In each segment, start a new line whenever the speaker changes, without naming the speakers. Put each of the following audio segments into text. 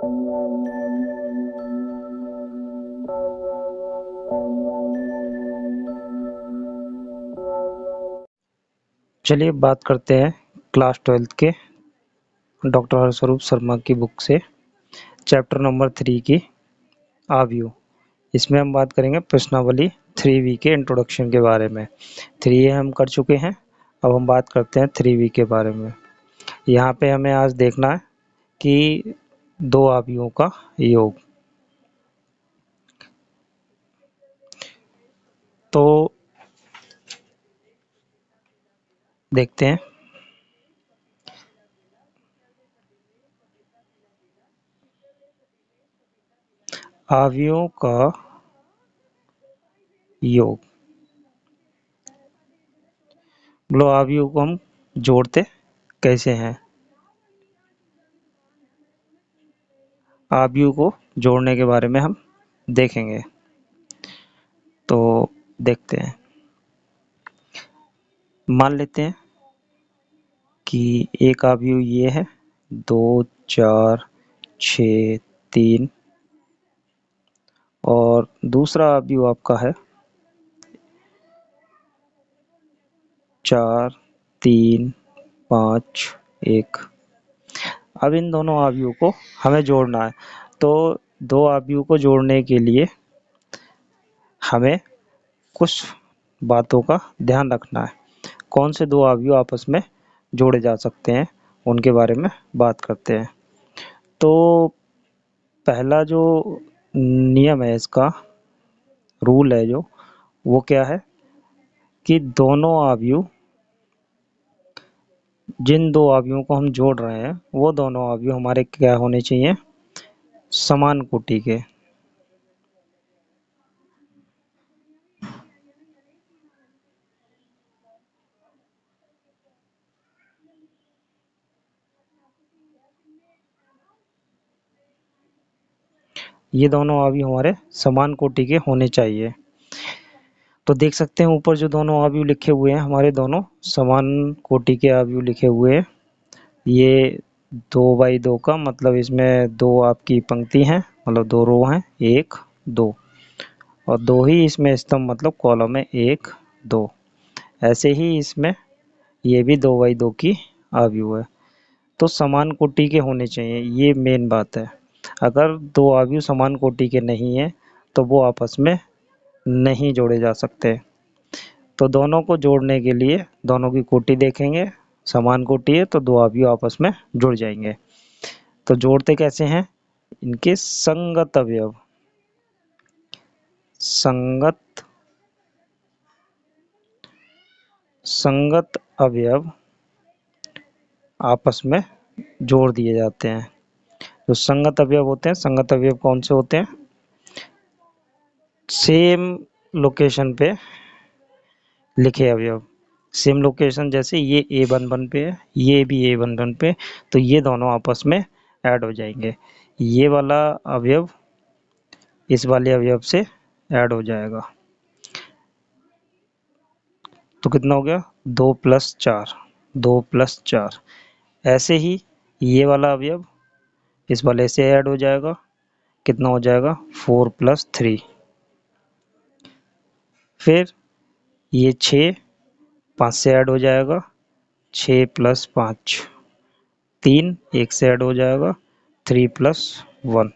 चलिए बात करते हैं क्लास 12th के डॉक्टर हरस्वरूप शर्मा की बुक से चैप्टर नंबर 3 की आव्यूह। इसमें हम बात करेंगे प्रश्नावली 3V के इंट्रोडक्शन के बारे में। 3A हम कर चुके हैं, अब हम बात करते हैं 3V के बारे में। यहाँ पे हमें आज देखना है कि दो आव्यूहों का योग। तो देखते हैं। आव्यूहों का योग, बोलो आव्यूह को हम जोड़ते कैसे हैं। आव्यूह को जोड़ने के बारे में हम देखेंगे, तो देखते हैं। मान लेते हैं कि एक आव्यूह ये है 2 4 6 3 और दूसरा आव्यूह आपका है 4 3 5 1। अब इन दोनों आव्यूह को हमें जोड़ना है, तो दो आव्यूह को जोड़ने के लिए हमें कुछ बातों का ध्यान रखना है। कौन से दो आव्यूह आपस में जोड़े जा सकते हैं उनके बारे में बात करते हैं। तो पहला जो नियम है, इसका रूल है जो, वो क्या है कि दोनों आव्यूह, जिन दो आव्यूहों को हम जोड़ रहे हैं वो दोनों आव्यूह हमारे क्या होने चाहिए, समान कोटि के। ये दोनों आव्यूह हमारे समान कोटि के होने चाहिए। तो देख सकते हैं ऊपर जो दोनों आव्यूह लिखे हुए हैं हमारे दोनों समान कोटि के आव्यूह लिखे हुए हैं। ये 2x2 का मतलब इसमें दो आपकी पंक्ति हैं, मतलब दो रो हैं, 1 2, और दो ही इसमें स्तंभ मतलब कॉलम है, 1 2। ऐसे ही इसमें ये भी 2x2 की आव्यूह है। तो समान कोटि के होने चाहिए, ये मेन बात है। अगर दो आव्यूह समान कोटि के नहीं है तो वो आपस में नहीं जोड़े जा सकते। तो दोनों को जोड़ने के लिए दोनों की कोटि देखेंगे, समान कोटि है तो दो आव्यूह आपस में जुड़ जाएंगे। तो जोड़ते कैसे हैं, इनके संगत अवयव, संगत अवयव आपस में जोड़ दिए जाते हैं। जो संगत अवयव होते हैं, संगत अवयव कौन से होते हैं, सेम लोकेशन पे लिखे अवयव। सेम लोकेशन जैसे ये A11 पे है, ये भी A11 पे, तो ये दोनों आपस में ऐड हो जाएंगे। ये वाला अवयव इस वाले अवयव से ऐड हो जाएगा, तो कितना हो गया 2 + 4, 2 + 4। ऐसे ही ये वाला अवयव इस वाले से ऐड हो जाएगा, कितना हो जाएगा 4 + 3। फिर ये 6 5 से ऐड हो जाएगा, 6 + 5 3, 1 से ऐड हो जाएगा 3 + 1।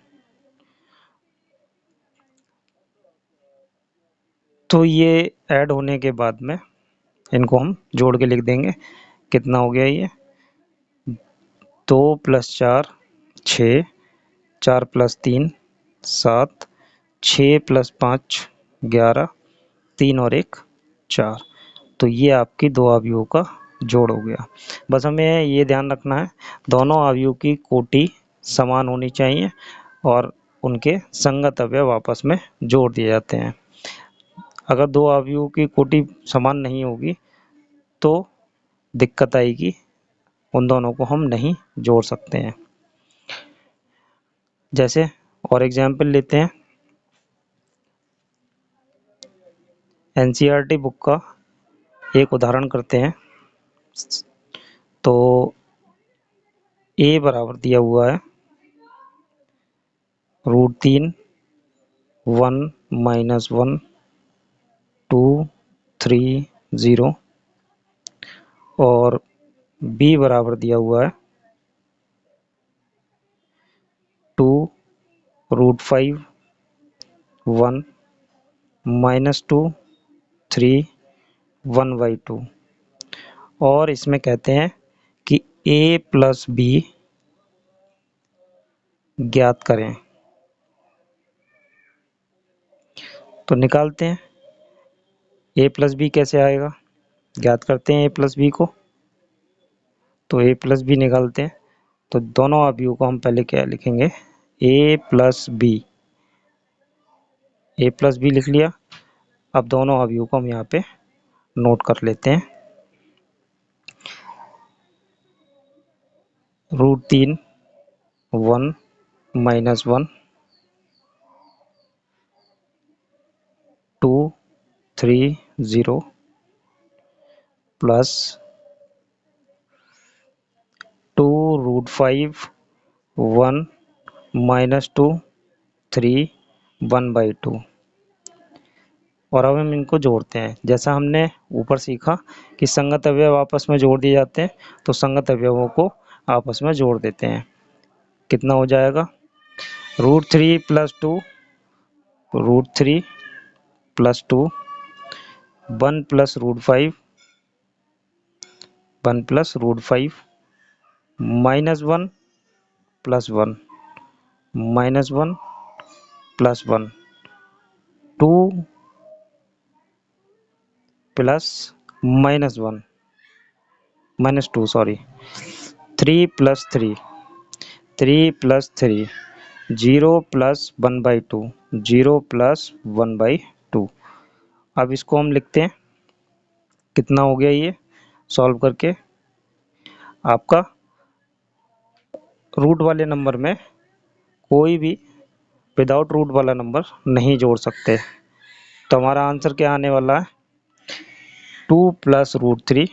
तो ये ऐड होने के बाद में इनको हम जोड़ के लिख देंगे। कितना हो गया ये 2 + 4 6, 4 + 3 7, 6 + 5 11, 3 और 1 4। तो ये आपकी दो आव्यूहों का जोड़ हो गया। बस हमें ये ध्यान रखना है दोनों आव्यूह की कोटि समान होनी चाहिए और उनके संगत अवयव आपस में जोड़ दिए जाते हैं। अगर दो आव्यूह की कोटि समान नहीं होगी तो दिक्कत आएगी, उन दोनों को हम नहीं जोड़ सकते हैं। जैसे और एग्जाम्पल लेते हैं, NCERT बुक का एक उदाहरण करते हैं। तो A बराबर दिया हुआ है √3 1 माइनस 1 2 3 0 और b बराबर दिया हुआ है 2√5 1 माइनस 2 3 1/2 और इसमें कहते हैं कि a प्लस b ज्ञात करें। तो निकालते हैं a प्लस बी कैसे आएगा, ज्ञात करते हैं a प्लस बी को। तो a प्लस बी निकालते हैं तो दोनों अवयवों को हम पहले क्या लिखेंगे, a plus B, a plus B लिख लिया। अब दोनों अवयवों को हम यहाँ पे नोट कर लेते हैं। √3 1 माइनस 1 2 3 0 प्लस 2√5 1 माइनस 2 3 1/2 और अब हम इनको जोड़ते हैं। जैसा हमने ऊपर सीखा कि संगत अवयव आपस में जोड़ दिए जाते हैं, तो संगत अवयवों को आपस में जोड़ देते हैं। कितना हो जाएगा, √3 plus 2 √3 plus 2 1 plus √5 1 plus √5 minus 1 plus 1 minus 1 plus 1 2 plus minus 1 minus 2 sorry 3 plus 3 3 plus 3 0 plus 1/2 0 plus 1/2। अब इसको हम लिखते हैं, कितना हो गया ये सॉल्व करके। आपका रूट वाले नंबर में कोई भी विदाउट रूट वाला नंबर नहीं जोड़ सकते। तो हमारा आंसर क्या आने वाला है, 2 प्लस √3,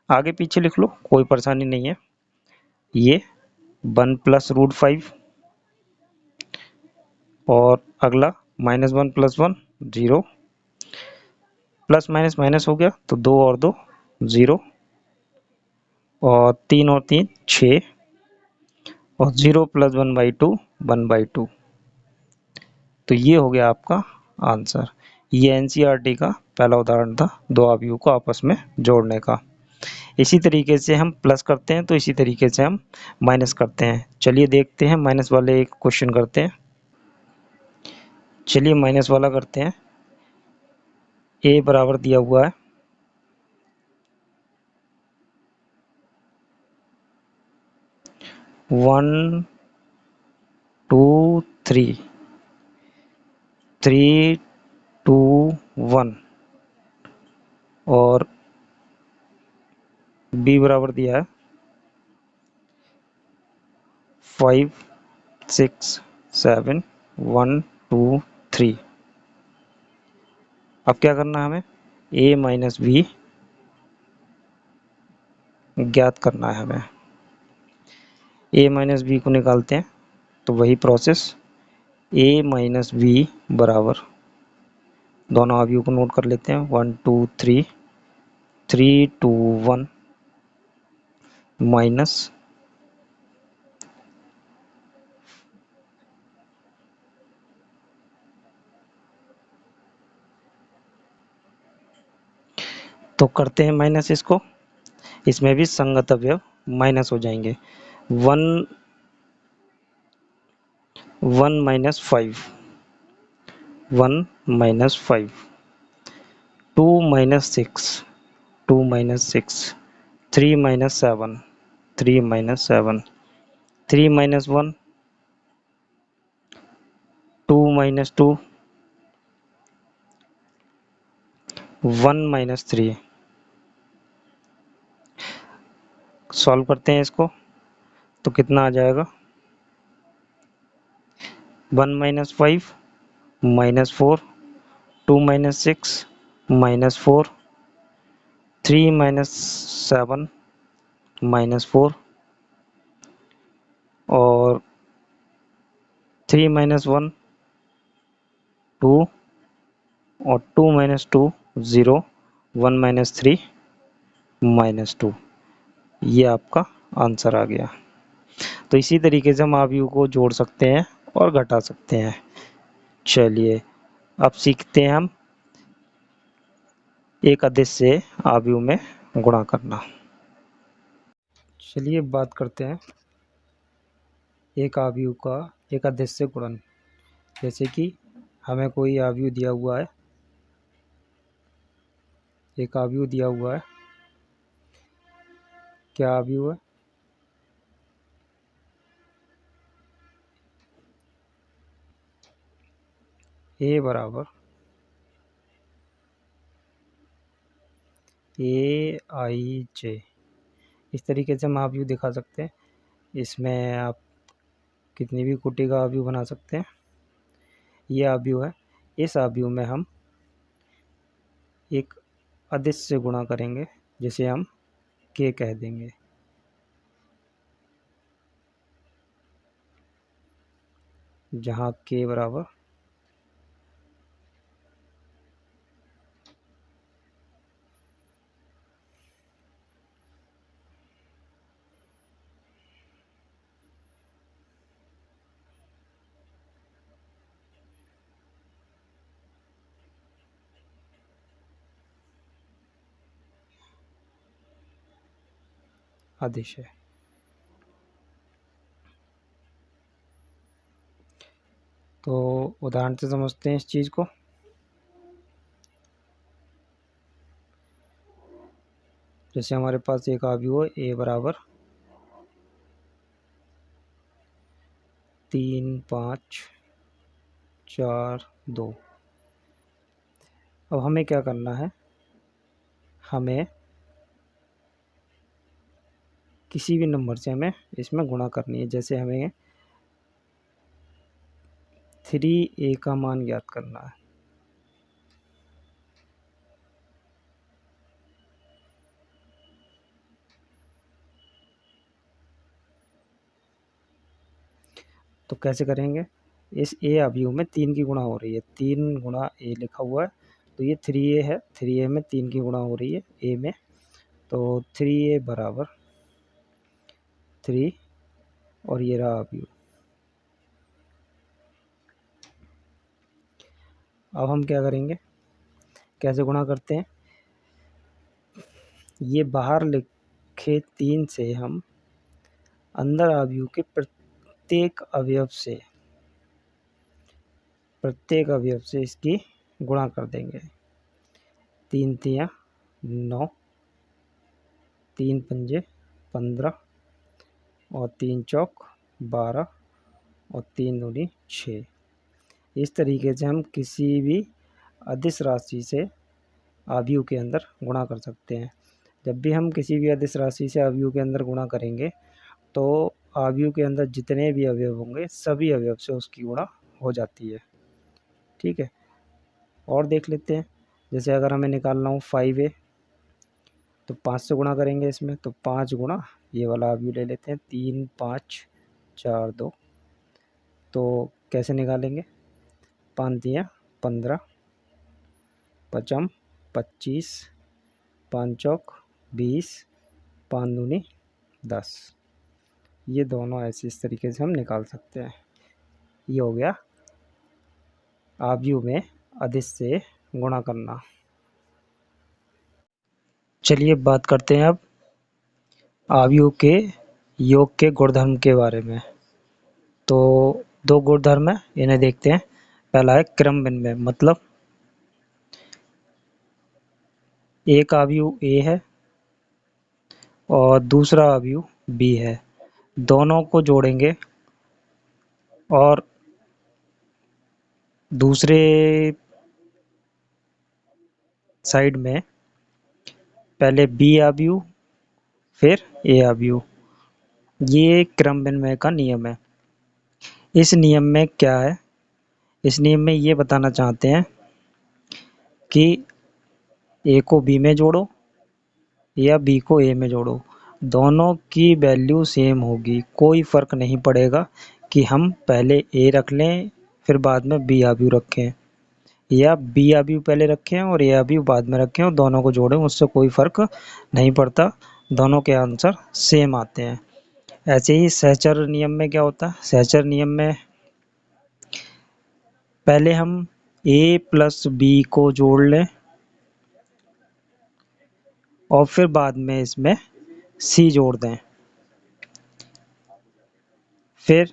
आगे पीछे लिख लो कोई परेशानी नहीं है। ये 1 प्लस √5 और अगला minus 1 plus 1 0 plus minus minus हो गया तो 2 और 2 0 और 3 और 3 6 और 0 प्लस 1/2 1/2। तो ये हो गया आपका आंसर। ये एनसीईआरटी का पहला उदाहरण था दो अवयवों को आपस में जोड़ने का। इसी तरीके से हम प्लस करते हैं तो इसी तरीके से हम माइनस करते हैं। चलिए देखते हैं माइनस वाले एक क्वेश्चन करते हैं। चलिए माइनस वाला करते हैं। ए बराबर दिया हुआ है 1 2 3 3 2 1 और बी बराबर दिया है 5 6 7 1 2 3। अब क्या करना है हमें, a माइनस बी ज्ञात करना है हमें। a माइनस बी को निकालते हैं तो वही प्रोसेस, a माइनस बी बराबर, दोनों अवयव को नोट कर लेते हैं 1 2 3 3 2 1 माइनस तो करते हैं माइनस इसको, इसमें भी संगत अवयव माइनस हो जाएंगे। 1 1 minus 5 1 minus 5 2 minus 6 2 minus 6 3 minus 7 3 minus 7 3 minus 1 2 minus 2 1 minus 3। Solve करते हैं इसको तो कितना आ जाएगा, 1 minus 5 minus 4 2 minus 6 minus 4 3 minus 7 minus 4 और 3 माइनस 1 2 और 2 माइनस 2 0, 1 माइनस 3 माइनस 2, ये आपका आंसर आ गया। तो इसी तरीके से हम आव्यूह को जोड़ सकते हैं और घटा सकते हैं। चलिए अब सीखते हैं हम एक अदिश से आव्यूह में गुणा करना। चलिए बात करते हैं एक आव्यूह का एक अदिश से गुणन। जैसे कि हमें कोई आव्यूह दिया हुआ है, एक आव्यूह दिया हुआ है, क्या आव्यूह है? ए बराबर ए आई जे। इस तरीके से हम आव्यूह दिखा सकते हैं। इसमें आप कितनी भी कोटि का आव्यूह बना सकते हैं। ये आव्यूह है। इस आव्यूह में हम एक अदिश से गुणा करेंगे, जिसे हम के कह देंगे। जहाँ के बराबर अदिश है। तो उदाहरण से समझते हैं इस चीज़ को। जैसे हमारे पास एक आव्यूह है ए बराबर 3 5 4 2। अब हमें क्या करना है, हमें किसी भी नंबर से हमें इसमें गुणा करनी है। जैसे हमें 3a का मान ज्ञात करना है। तो कैसे करेंगे, इस ए आव्यूह में 3 की गुणा हो रही है, 3 गुणा ए लिखा हुआ है, तो ये 3a है, 3a में 3 की गुणा हो रही है ए में, तो 3a बराबर 3 और ये रहा आव्यूह। अब हम क्या करेंगे, कैसे गुणा करते हैं, ये बाहर लिखे 3 से हम अंदर आव्यूह के प्रत्येक अवयव से इसकी गुणा कर देंगे। 3 तियाँ 9, 3 पंजे 15 और 3 चौक 12 और 3 दूनी 6। इस तरीके से हम किसी भी अदिश राशि से आव्यूह के अंदर गुणा कर सकते हैं। जब भी हम किसी भी अदिश राशि से आव्यूह के अंदर गुणा करेंगे, तो आव्यूह के अंदर जितने भी अवयव होंगे सभी अवयव से उसकी गुणा हो जाती है। ठीक है, और देख लेते हैं। जैसे अगर हमें निकालना हो 5a, तो 5 से गुणा करेंगे इसमें, तो 5 गुणा ये वाला आव्यूह ले लेते हैं, 3 5 4 2। तो कैसे निकालेंगे, 5 तियाँ 15, 5 25, 5 चौक 20, 5 दूनी 10। ये दोनों ऐसे इस तरीके से हम निकाल सकते हैं। ये हो गया आव्यूह में अदिश से गुणा करना। चलिए बात करते हैं अब आव्यूह के योग के गुणधर्म के बारे में। तो 2 गुणधर्म है, इन्हें देखते हैं। पहला है क्रम विनिमय, मतलब एक आव्यूह ए है और दूसरा आव्यूह बी है, दोनों को जोड़ेंगे और दूसरे साइड में पहले बी आव्यूह फिर ए आव्यूह। ये क्रम विनिमय का नियम है। इस नियम में क्या है, इस नियम में ये बताना चाहते हैं कि ए को बी में जोड़ो या बी को ए में जोड़ो, दोनों की वैल्यू सेम होगी, कोई फ़र्क नहीं पड़ेगा कि हम पहले ए रख लें फिर बाद में बी आव्यूह रखें, या बी आव्यूह पहले रखें और ए आव्यूह बाद में रखें और दोनों को जोड़ें, उससे कोई फर्क नहीं पड़ता, दोनों के आंसर सेम आते हैं। ऐसे ही सहचर नियम में क्या होता है, सहचर नियम में पहले हम ए प्लस बी को जोड़ लें और फिर बाद में इसमें सी जोड़ दें, फिर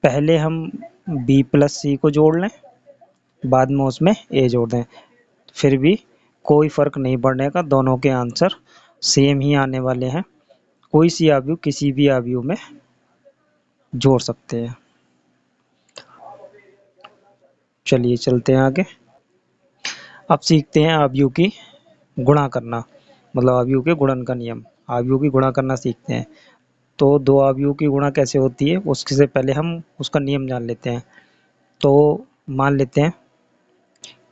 पहले हम बी प्लस सी को जोड़ लें, बाद में उसमें ए जोड़ दें, फिर भी कोई फर्क नहीं पड़ने का, दोनों के आंसर सेम ही आने वाले हैं। कोई सी आव्यूह किसी भी आव्यूह में जोड़ सकते हैं। चलिए चलते हैं आगे। अब सीखते हैं आव्यूह की गुणा करना, मतलब आव्यूह के गुणन का नियम। आव्यूह की गुणा करना सीखते हैं। तो दो आव्यूह की गुणा कैसे होती है उसके से पहले हम उसका नियम जान लेते हैं। तो मान लेते हैं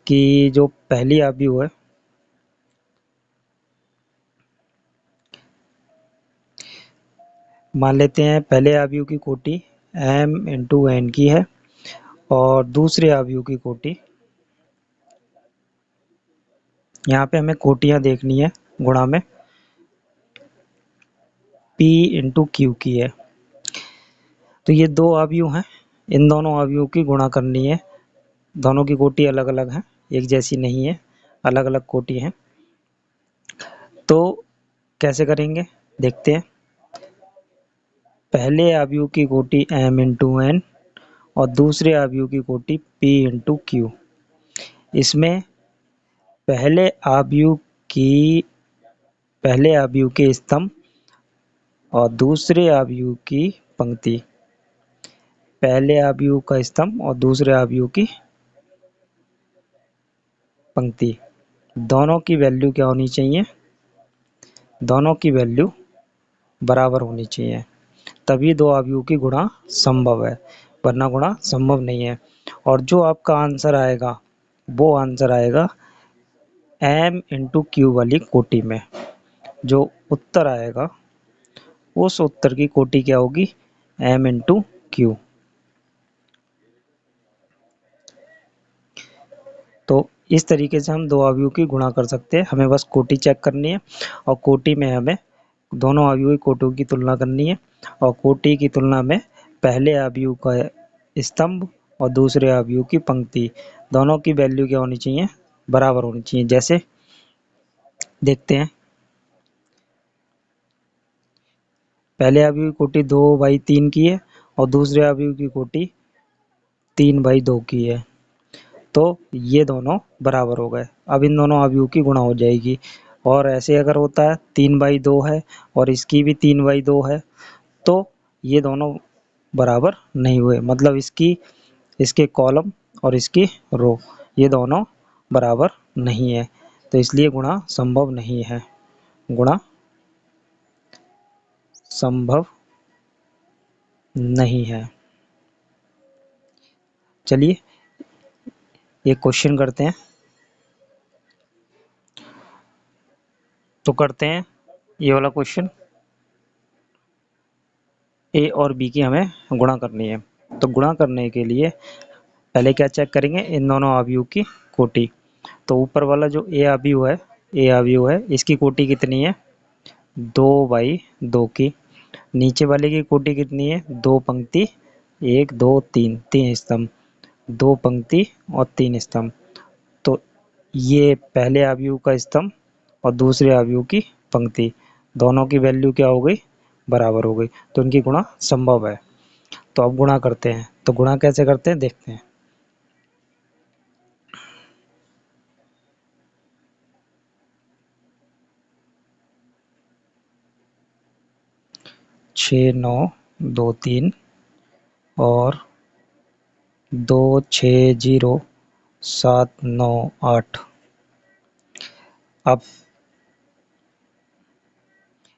कि जो पहली आव्यूह है, मान लेते हैं पहले आव्यूह की कोटि m इंटू n की है और दूसरे आव्यूह की कोटि, यहाँ पे हमें कोटियां देखनी है गुणा में, p इंटू q की है। तो ये दो आव्यूह हैं, इन दोनों आव्यूह की गुणा करनी है। दोनों की कोटि अलग अलग है, एक जैसी नहीं है, अलग अलग कोटि हैं। तो कैसे करेंगे देखते हैं। पहले आव्यूह की कोटि m इंटू n और दूसरे आव्यूह की कोटि p इंटू q। इसमें पहले आव्यूह के स्तंभ और दूसरे आव्यूह की पंक्ति, पहले आव्यूह का स्तंभ और दूसरे आव्यूह की पंक्ति, दोनों की वैल्यू क्या होनी चाहिए, दोनों की वैल्यू बराबर होनी चाहिए, तभी दो आव्यूह की गुणा संभव है, वरना गुणा संभव नहीं है। और जो आपका आंसर आएगा वो आंसर आएगा m इंटू क्यू वाली कोटि में। जो उत्तर आएगा उस उत्तर की कोटि क्या होगी, m इंटू क्यू। तो इस तरीके से हम दो आव्यूह की गुणा कर सकते हैं। हमें बस कोटि चेक करनी है और कोटि में हमें दोनों आव्यूह की कोटियों की तुलना करनी है और कोटि की तुलना में पहले आव्यूह का स्तंभ और दूसरे आव्यूह की पंक्ति, दोनों की वैल्यू क्या होनी चाहिए, बराबर होनी चाहिए। जैसे देखते हैं, पहले आव्यूह की कोटि 2/3 की है और दूसरे आव्यूह की कोटि 3/2 की है, तो ये दोनों बराबर हो गए। अब इन दोनों आव्यूह की गुणा हो जाएगी। और ऐसे अगर होता है 3/2 है और इसकी भी 3/2 है, तो ये दोनों बराबर नहीं हुए, मतलब इसके कॉलम और इसकी रो ये दोनों बराबर नहीं है, तो इसलिए गुणा संभव नहीं है, गुणा संभव नहीं है। चलिए एक क्वेश्चन करते हैं। तो करते हैं ये वाला क्वेश्चन, ए और बी की हमें गुणा करनी है। तो गुणा करने के लिए पहले क्या चेक करेंगे, इन दोनों आव्यूह की कोटि। तो ऊपर वाला जो ए आव्यूह है इसकी कोटि कितनी है, 2/2 की। नीचे वाले की कोटि कितनी है, दो पंक्ति 1 2 3, तीन स्तंभ, दो पंक्ति और तीन स्तंभ। तो ये पहले आव्यूह का स्तंभ और दूसरे आव्यूह की पंक्ति, दोनों की वैल्यू क्या हो गई, बराबर हो गई, तो इनकी गुणा संभव है। तो अब गुणा करते हैं। तो गुणा कैसे करते हैं देखते हैं। 6 9 2 3 और 2 6 0 7 9 8। अब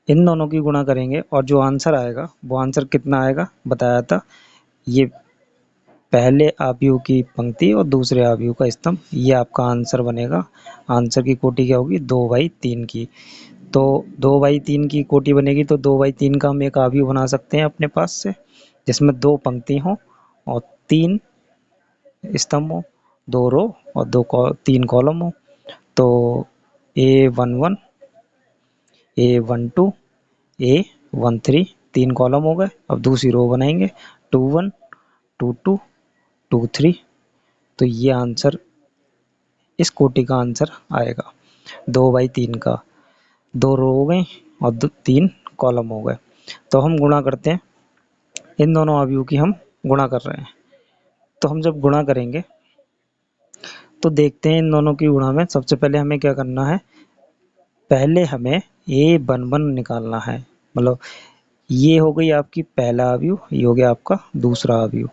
इन दोनों की गुणा करेंगे और जो आंसर आएगा वो आंसर कितना आएगा बताया था, ये पहले आव्यूह की पंक्ति और दूसरे आव्यूह का स्तंभ, ये आपका आंसर बनेगा। आंसर की कोटि क्या होगी, 2/3 की। तो 2/3 की कोटि बनेगी तो 2/3 का हम एक आव्यूह बना सकते हैं अपने पास से, जिसमें 2 पंक्ति हों और 3 स्तंभ हो, 2 रो और 3 कॉलम हो। तो A11, A12, A13 3 कॉलम हो गए। अब दूसरी रो बनाएंगे 21, 22, 23। तो ये आंसर, इस कोटि का आंसर आएगा 2/3 का। 2 रो हो गई और 3 कॉलम हो गए। तो हम गुणा करते हैं, इन दोनों अवयव की हम गुणा कर रहे हैं। तो हम जब गुणा करेंगे तो देखते हैं इन दोनों की गुणा में सबसे पहले हमें क्या करना है, पहले हमें A11 निकालना है। मतलब ये हो गई आपकी पहला अवयव, ये हो गया आपका दूसरा अवयव।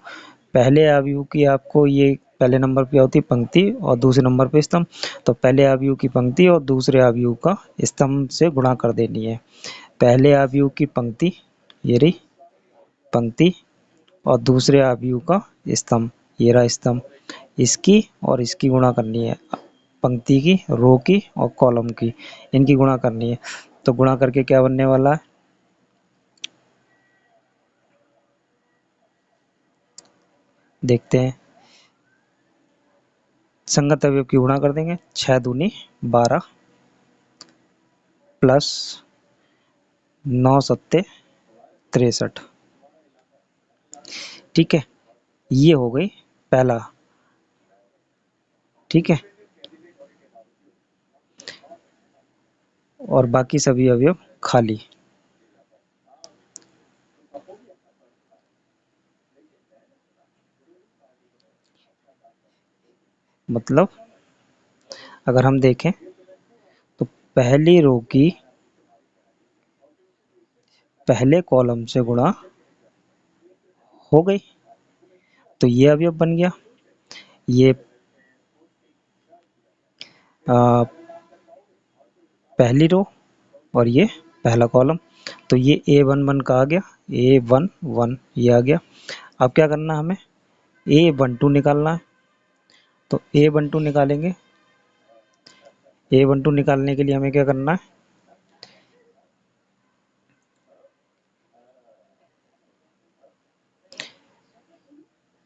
पहले अवयव की आपको ये पहले नंबर पे होती पंक्ति और दूसरे नंबर पे स्तंभ। तो पहले अवयव की पंक्ति और दूसरे अवयव का स्तंभ से गुणा कर देनी है। पहले अवयव की पंक्ति, ये रही पंक्ति, और दूसरे अवयव का स्तंभ, ये रहा स्तंभ। इसकी और इसकी गुणा करनी है, पंक्ति की, रो की और कॉलम की, इनकी गुणा करनी है। तो गुणा करके क्या बनने वाला है, देखते हैं। संगत अवयव की गुणा कर देंगे, 6 दूनी 12 प्लस 9 सत्ते 63। ठीक है, ये हो गई पहला। ठीक है, और बाकी सभी अवयव खाली। मतलब अगर हम देखें तो पहली रो की पहले कॉलम से गुणा हो गई, तो ये अवयव बन गया। ये आ, पहली रो और ये पहला कॉलम। तो ये A11 का आ गया, A11 ये आ गया। अब क्या करना है, हमें A12 निकालना है। तो A12 निकालेंगे। A12 निकालने के लिए हमें क्या करना है,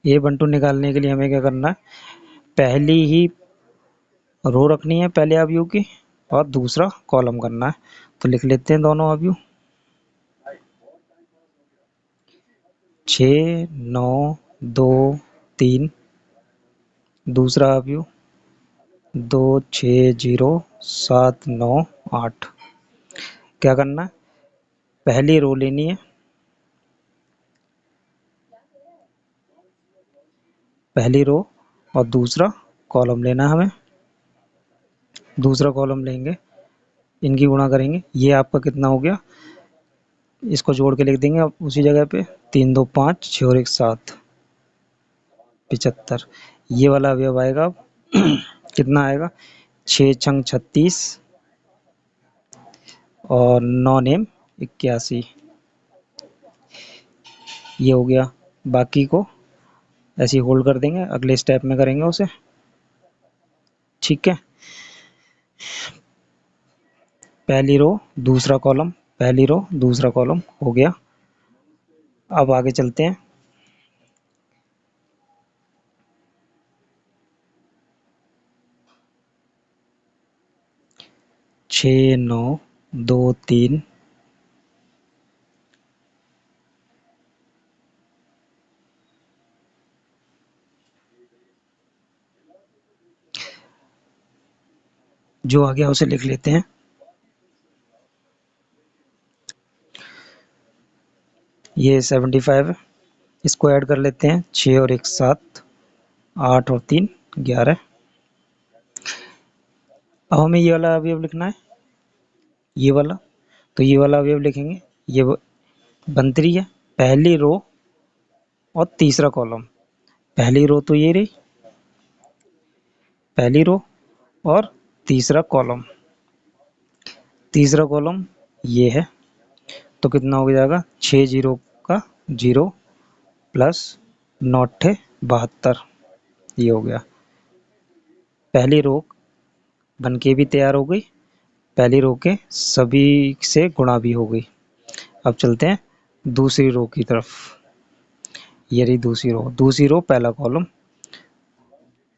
A12 निकालने के लिए हमें क्या करना है, पहली ही रो रखनी है पहले अवयव की और दूसरा कॉलम करना है। तो लिख लेते हैं दोनों अवयव, 6, 9, 2, 3। दूसरा अवयव 2, 6, 0, 7, 9, 8। क्या करना है, पहली रो लेनी है, पहली रो और दूसरा कॉलम लेना है हमें। दूसरा कॉलम लेंगे, इनकी गुणा करेंगे। ये आपका कितना हो गया, इसको जोड़ के लिख देंगे अब उसी जगह पे, 3, 2, 5, 6 और 1, 7, 75। ये वाला अवयव आएगा अब कितना आएगा, 6 छंग 36 और 9 नेम 81। ये हो गया। बाकी को ऐसे ही होल्ड कर देंगे, अगले स्टेप में करेंगे उसे। ठीक है, पहली रो दूसरा कॉलम, पहली रो दूसरा कॉलम हो गया। अब आगे चलते हैं। 6, 9, 2, 3। जो आ गया उसे लिख लेते हैं। ये 75 है, इसको ऐड कर लेते हैं, 6 और 1, 7, 8 और 3, 11। अब हमें ये वाला अवयव लिखना है, ये वाला। तो ये वाला अवयव लिखेंगे, ये बनती रही है पहली रो और तीसरा कॉलम। पहली रो तो ये रही, पहली रो और तीसरा कॉलम, तीसरा कॉलम ये है। तो कितना हो जाएगा, 6 जीरो का 0 प्लस 9 72। ये हो गया, पहली रो बन के भी तैयार हो गई पहली रो के सभी से गुणा भी हो गई। अब चलते हैं दूसरी रो की तरफ। ये रही दूसरी रो पहला कॉलम।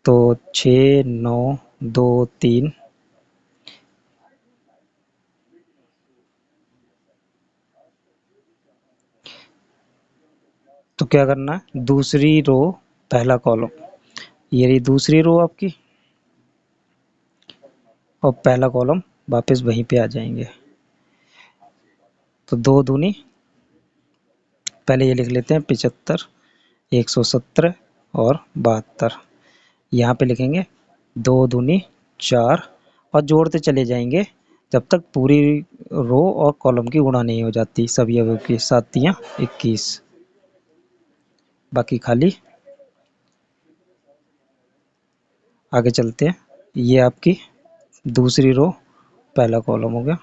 तो 6 9 2 3, तो क्या करना है, दूसरी रो पहला कॉलम, ये रही दूसरी रो आपकी, और पहला कॉलम वापस वहीं पे आ जाएंगे। तो 2 दूनी, पहले ये लिख लेते हैं 75, 117 और 72। यहाँ पे लिखेंगे 2 दूनी 4 और जोड़ते चले जाएंगे जब तक पूरी रो और कॉलम की गुणा नहीं हो जाती सभी अवयव की। 7 तियां 21, बाकी खाली। आगे चलते हैं, ये आपकी दूसरी रो पहला कॉलम हो गया।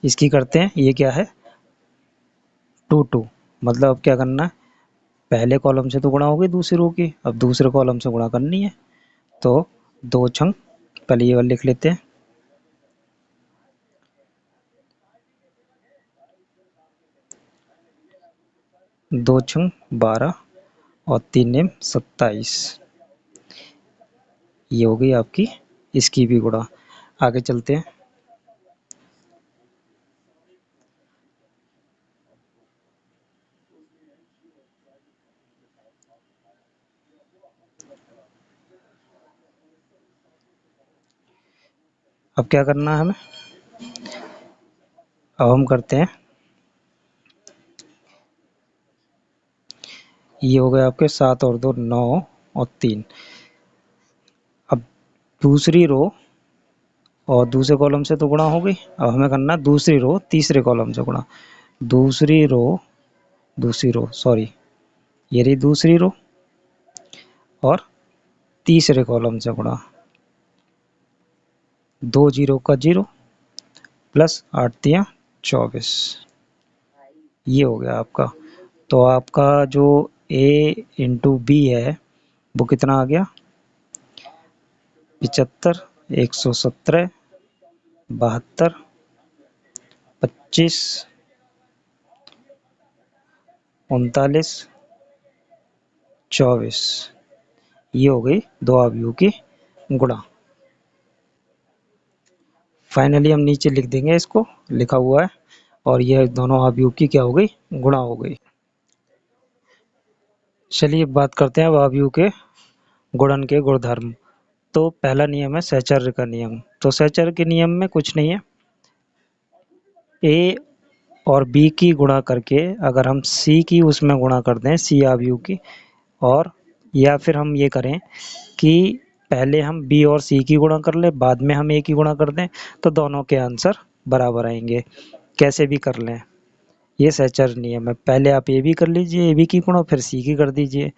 इसकी करते हैं, ये क्या है 2 2, मतलब अब क्या करना है, पहले कॉलम से तो गुणा हो गई दूसरी रो की, अब दूसरे कॉलम से गुणा करनी है। तो 2 छंग, पहले ये वाला लिख लेते हैं, 2 छंग 12 और 3 नेम 27। ये हो गई आपकी इसकी भी गुणा। आगे चलते हैं, अब क्या करना है हमें, अब हम करते हैं, ये हो गए आपके 7 और 2 9 और 3। अब दूसरी रो और दूसरे कॉलम से तो गुणा हो गई, अब हमें करना दूसरी रो तीसरे कॉलम से गुणा। दूसरी रो सॉरी, ये रही दूसरी रो और तीसरे कॉलम से गुणा। 2 जीरो का 0 प्लस 8 तियां 24, ये हो गया आपका। तो आपका जो a इंटू बी है वो कितना आ गया, 75, 117, 72, 25, 39, 24। ये हो गई दो अवयवों की गुणा। फाइनली हम नीचे लिख देंगे, इसको लिखा हुआ है, और यह दोनों अवयवों की क्या हो गई, गुणा हो गई। चलिए बात करते हैं अब अवयवों के गुणन के गुणधर्म। तो पहला नियम है सहचर्य का नियम। तो सहचर्य के नियम में कुछ नहीं है, ए और बी की गुणा करके अगर हम सी की उसमें गुणा कर दें, सी अवयव की, और या फिर हम ये करें कि पहले हम बी और सी की गुणा कर ले, बाद में हम ए की गुणा कर दें, तो दोनों के आंसर बराबर आएंगे। कैसे भी कर लें, ये सहचर्य नियम है। पहले आप ए बी कर लीजिए, ए बी की गुणा, फिर सी की कर दीजिए,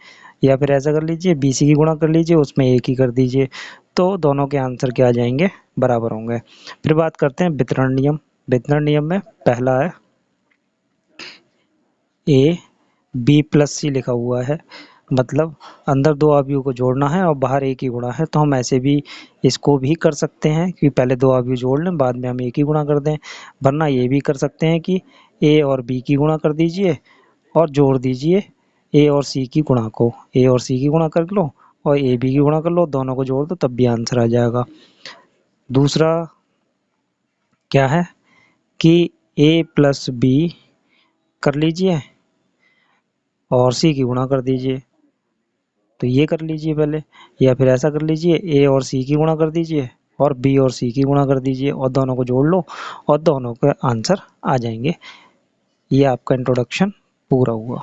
या फिर ऐसा कर लीजिए बी सी की गुणा कर लीजिए, उसमें ए की कर दीजिए, तो दोनों के आंसर क्या आ जाएंगे, बराबर होंगे। फिर बात करते हैं वितरण नियम। वितरण नियम में पहला है ए बी प्लस सी लिखा हुआ है, मतलब अंदर दो अवयवों को जोड़ना है और बाहर एक ही गुणा है। तो हम ऐसे भी इसको भी कर सकते हैं कि पहले दो अवयव जोड़ लें, बाद में हम एक ही गुणा कर दें, वरना ये भी कर सकते हैं कि ए और बी की गुणा कर दीजिए और जोड़ दीजिए ए और सी की गुणा को, ए और सी की गुणा कर लो और ए बी की गुणा कर लो, दोनों को जोड़ दो तब भी आंसर आ जाएगा। दूसरा क्या है कि ए प्लस बी कर लीजिए और सी की गुणा कर दीजिए, तो ये कर लीजिए पहले, या फिर ऐसा कर लीजिए ए और सी की गुणा कर दीजिए और बी और सी की गुणा कर दीजिए और दोनों को जोड़ लो और दोनों के आंसर आ जाएंगे। ये आपका इंट्रोडक्शन पूरा हुआ।